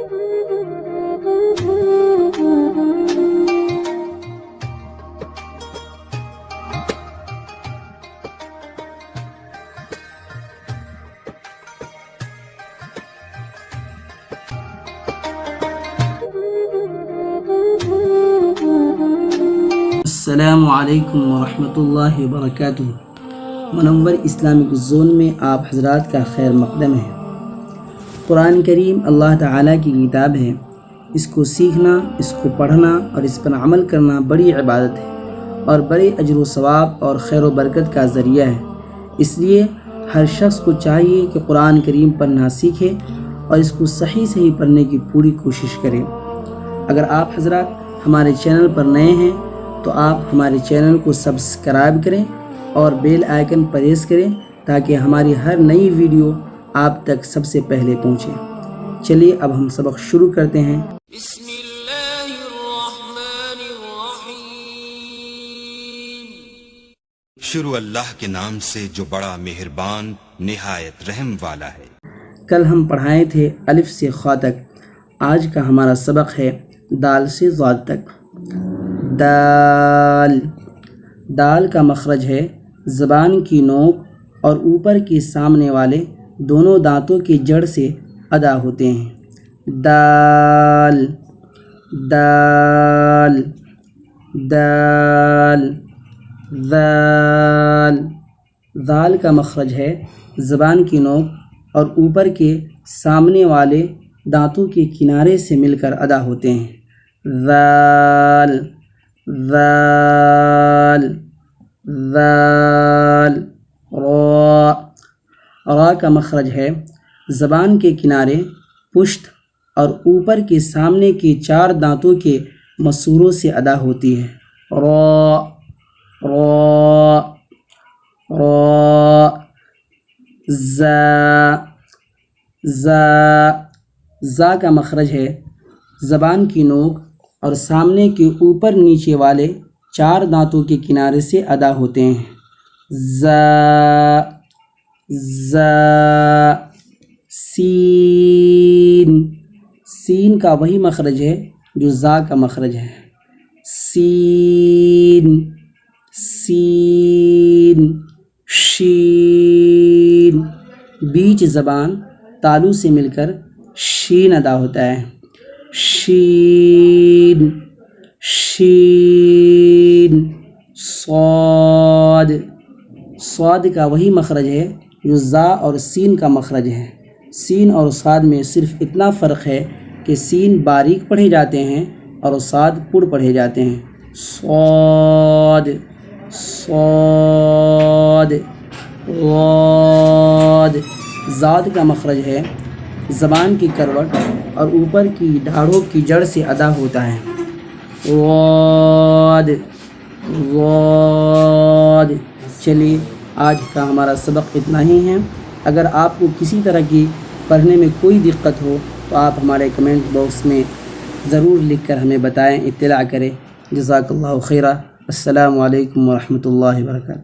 السلام علیکم ورحمۃ اللہ وبرکاتہ۔ منور اسلامک زون میں آپ حضرات کا خیر مقدم ہے۔ قرآن کریم اللہ تعالیٰ کی کتاب ہے، اس کو سیکھنا، اس کو پڑھنا اور اس پر عمل کرنا بڑی عبادت ہے اور بڑے اجر و ثواب اور خیر و برکت کا ذریعہ ہے۔ اس لیے ہر شخص کو چاہیے کہ قرآن کریم پڑھنا سیکھے اور اس کو صحیح پڑھنے کی پوری کوشش کرے۔ اگر آپ حضرات ہمارے چینل پر نئے ہیں تو آپ ہمارے چینل کو سبسکرائب کریں اور بیل آئیکن پریس کریں تاکہ ہماری ہر نئی ویڈیو آپ تک سب سے پہلے پہنچے۔ چلیے اب ہم سبق شروع کرتے ہیں۔ بسم اللہ الرحمن الرحیم۔ شروع اللہ کے نام سے جو بڑا مہربان نہایت رحم والا ہے۔ کل ہم پڑھائے تھے الف سے خا تک، آج کا ہمارا سبق ہے دال سے ضاد تک۔ دال، دال کا مخرج ہے زبان کی نوک اور اوپر کے سامنے والے دونوں دانتوں کی جڑ سے ادا ہوتے ہیں۔ دال دال دال ذال، ذال کا مخرج ہے زبان کی نوک اور اوپر کے سامنے والے دانتوں کے کنارے سے مل کر ادا ہوتے ہیں۔ ذال ذال ذال را، را کا مخرج ہے زبان کے کنارے، پشت اور اوپر کے سامنے کے 4 دانتوں کے مسوروں سے ادا ہوتی ہے۔ را را را زا، زا، زا کا مخرج ہے زبان کی نوک اور سامنے کے اوپر نیچے والے 4 دانتوں کے کنارے سے ادا ہوتے ہیں۔ زا زا سین، سین کا وہی مخرج ہے جو زا کا مخرج ہے۔ سین سین شین، بیچ زبان تالو سے مل کر شین ادا ہوتا ہے۔ شین شین صاد، صاد کا وہی مخرج ہے جو زا اور سین کا مخرج ہے۔ سین اور صاد میں صرف اتنا فرق ہے کہ سین باریک پڑھے جاتے ہیں اور صاد پُر پڑھے جاتے ہیں۔ صاد صاد غاد، زاد کا مخرج ہے زبان کی کروٹ اور اوپر کی دھاڑوں کی جڑ سے ادا ہوتا ہے۔ غاد غاد۔ چلیے آج کا ہمارا سبق اتنا ہی ہے۔ اگر آپ کو کسی طرح کی پڑھنے میں کوئی دقت ہو تو آپ ہمارے کمنٹ باکس میں ضرور لکھ کر ہمیں بتائیں، اطلاع کریں۔ جزاک اللہ خیرہ۔ السلام علیکم ورحمۃ اللہ وبرکاتہ۔